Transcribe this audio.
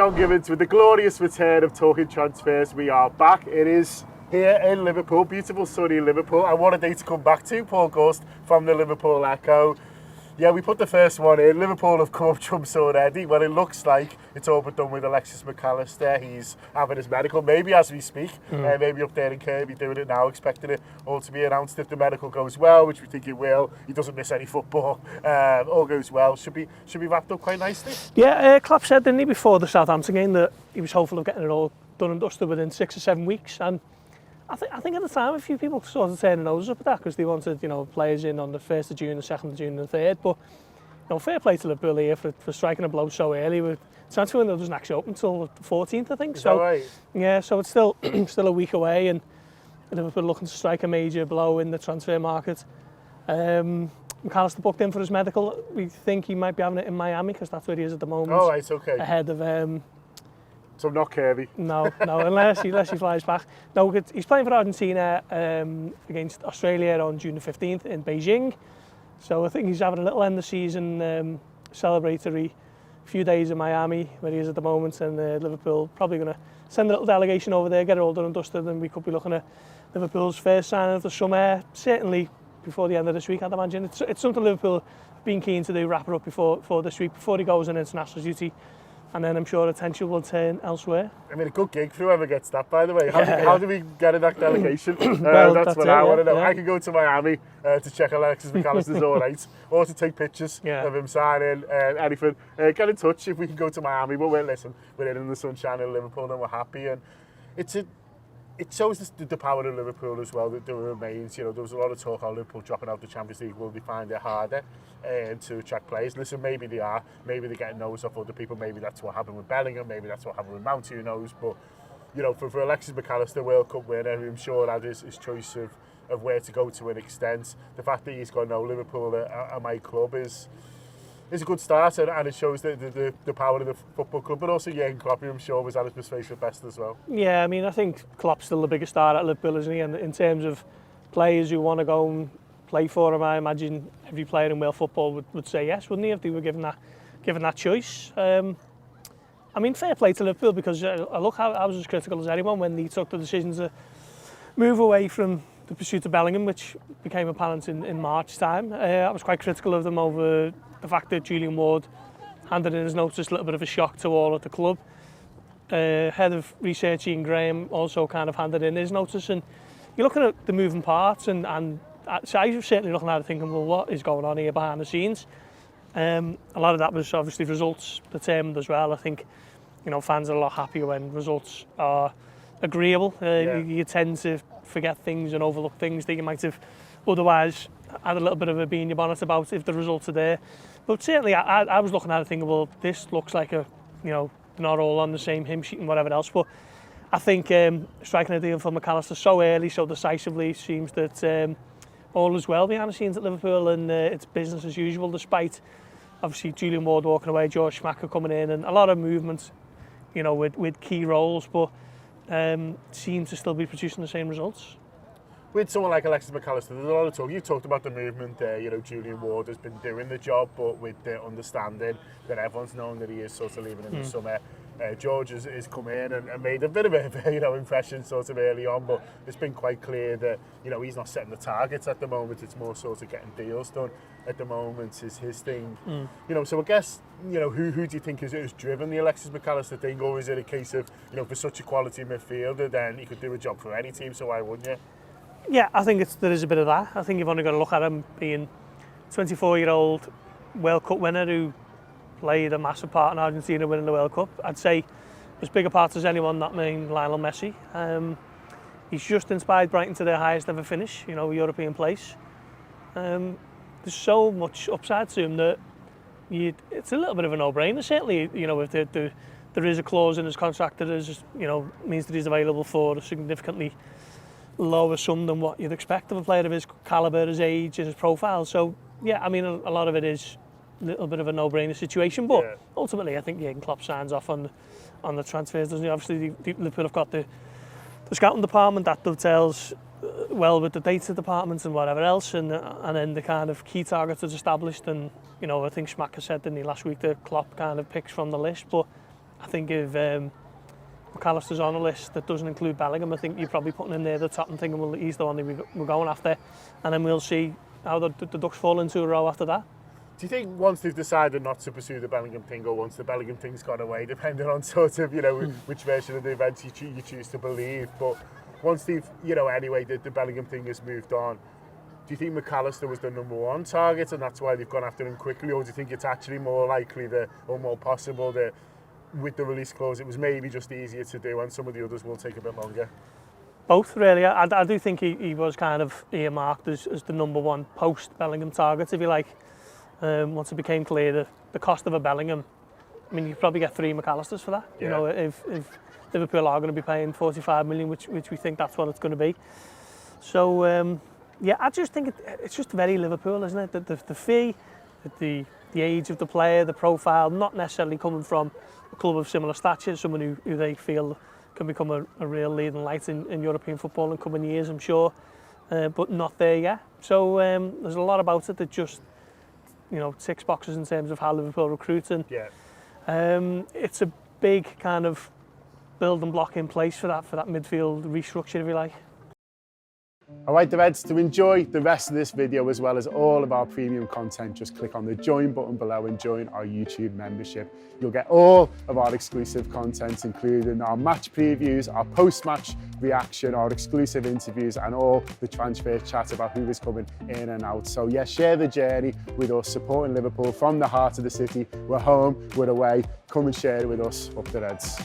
John Gibbons with the glorious return of Talking Transfers. We are back. It is here in Liverpool, beautiful sunny Liverpool. And what a day to come back to, Paul Gorst from the Liverpool Echo. Yeah, we put the first one in. Liverpool have come up trumps already. Well, it looks like it's all but done with Alexis McAllister. He's having his medical, maybe as we speak. Maybe up there in Kirby doing it now, expecting it all to be announced if the medical goes well, which we think it will. He doesn't miss any football. All goes well. Should be wrapped up quite nicely. Yeah, Klopp said, didn't he, before the Southampton game that he was hopeful of getting it all done and dusted within 6 or 7 weeks. And I think at the time a few people sort of turned their noses up at that because they wanted, players in on the 1st of June, the 2nd of June and the 3rd. But, fair play to Liverpool here for striking a blow so early. The transfer window doesn't actually open until the 14th, I think. Is that right? Yeah, so it's still a week away and Liverpool looking to strike a major blow in the transfer market. McAllister booked in for his medical. We think he might be having it in Miami because that's where he is at the moment. Oh, right, okay. Ahead of... So not Kirby. No, unless he flies back. No, he's playing for Argentina against Australia on June the 15th in Beijing. So I think he's having a little end of season celebratory few days in Miami where he is at the moment, and Liverpool probably going to send a little delegation over there, get it all done and dusted, and we could be looking at Liverpool's first signing of the summer, certainly before the end of this week, I'd imagine. It's something Liverpool have been keen to do, wrap it up before this week, before he goes on international duty. And then I'm sure attention will turn elsewhere. I mean, a good gig for whoever gets that, by the way. How do we get in that delegation? Well, that's what I want to know. Yeah. I can go to Miami to check Alexis McAllister's all right, or to take pictures of him signing, anything. Get in touch if we can go to Miami. But we're in the sunshine in Liverpool and we're happy. And it shows the power of Liverpool as well that there remains. There was a lot of talk about Liverpool dropping out the Champions League. Will they find it harder to attract players? Listen, maybe they are. Maybe they're getting no's off other people. Maybe that's what happened with Bellingham. Maybe that's what happened with Mount, who knows. But, for Alexis McAllister, World Cup winner, who I'm sure had his choice of where to go to an extent, the fact that he's gone, no, Liverpool are my club is a good start, and it shows the power of the football club, but also Jurgen Klopp, I'm sure, was at his persuasive best as well. Yeah, I mean, I think Klopp's still the biggest star at Liverpool, isn't he? And in terms of players who want to go and play for him, I imagine every player in world football would say yes, wouldn't he, if they were given that choice. I mean, fair play to Liverpool, because I was as critical as anyone when they took the decision to move away from the pursuit of Bellingham, which became apparent in March time. I was quite critical of them over the fact that Julian Ward handed in his notice, a little bit of a shock to all at the club. Head of research Ian Graham also kind of handed in his notice, and you're looking at the moving parts, and so I was certainly looking at it thinking, well, what is going on here behind the scenes? A lot of that was obviously results determined as well. I think fans are a lot happier when results are agreeable. You tend to forget things and overlook things that you might have otherwise had a little bit of a bee in your bonnet about if the results are there. But certainly I was looking at it thinking, well, this looks like not all on the same hymn sheet and whatever else. But I think striking a deal for McAllister so early, so decisively, seems that all is well behind the scenes at Liverpool, and it's business as usual, despite obviously Julian Ward walking away, George Schmacker coming in, and a lot of movement, with key roles, but seem to still be producing the same results. With someone like Alexis McAllister, there's a lot of talk. You talked about the movement there. Julian Ward has been doing the job, but with the understanding that everyone's known that he is sort of leaving in the summer. George has come in and made a bit of a impression sort of early on, but it's been quite clear that he's not setting the targets at the moment. It's more sort of getting deals done at the moment is his thing. So I guess who do you think has driven the Alexis McAllister thing, or is it a case of for such a quality midfielder then he could do a job for any team, so why wouldn't you? Yeah, I think there is a bit of that. I think you've only got to look at him being 24-year-old World Cup winner who played a massive part in Argentina winning the World Cup. I'd say as big a part as anyone, that means Lionel Messi. He's just inspired Brighton to their highest ever finish, European place. There's so much upside to him that it's a little bit of a no-brainer, certainly. If there is a clause in his contract that is, means that he's available for a significantly lower sum than what you'd expect of a player of his calibre, his age, and his profile. So, yeah, I mean, a lot of it is a little bit of a no-brainer situation, but ultimately I think Jurgen Klopp signs off on the transfers, doesn't he? Obviously, Liverpool have got the scouting department that dovetails well with the data departments and whatever else, and then the kind of key targets is established, and I think Schmacker said, didn't he, last week, that Klopp kind of picks from the list, but I think if McAllister's on a list that doesn't include Bellingham, I think you're probably putting him near the top and thinking, well, he's the one that we're going after, and then we'll see how the ducks fall into a row after that. Do you think once they've decided not to pursue the Bellingham thing, or once the Bellingham thing's gone away, depending on sort of, which version of the events you choose to believe, but once they've, anyway, the Bellingham thing has moved on, do you think McAllister was the #1 target and that's why they've gone after him quickly, or do you think it's actually more likely or more possible that with the release clause it was maybe just easier to do and some of the others will take a bit longer? Both, really. I do think he was kind of earmarked as the #1 post-Bellingham target, if you like. Once it became clear the cost of a Bellingham, I mean, you probably get 3 McAllisters for that. Yeah. If Liverpool are going to be paying 45 million, which we think that's what it's going to be. So, I just think it's just very Liverpool, isn't it? The fee, the age of the player, the profile, not necessarily coming from a club of similar stature, someone who they feel can become a real leading light in European football in coming years, I'm sure, but not there yet. So there's a lot about it that just, ticks boxes in terms of how Liverpool recruiting. Yeah. It's a big kind of building block in place for that midfield restructure, if you like. All right, the Reds, to enjoy the rest of this video as well as all of our premium content, just click on the join button below and join our YouTube membership. You'll get all of our exclusive content, including our match previews, our post-match reaction, our exclusive interviews, and all the transfer chat about who is coming in and out. So yeah, share the journey with us, supporting Liverpool from the heart of the city. We're home, we're away. Come and share it with us. Up the Reds.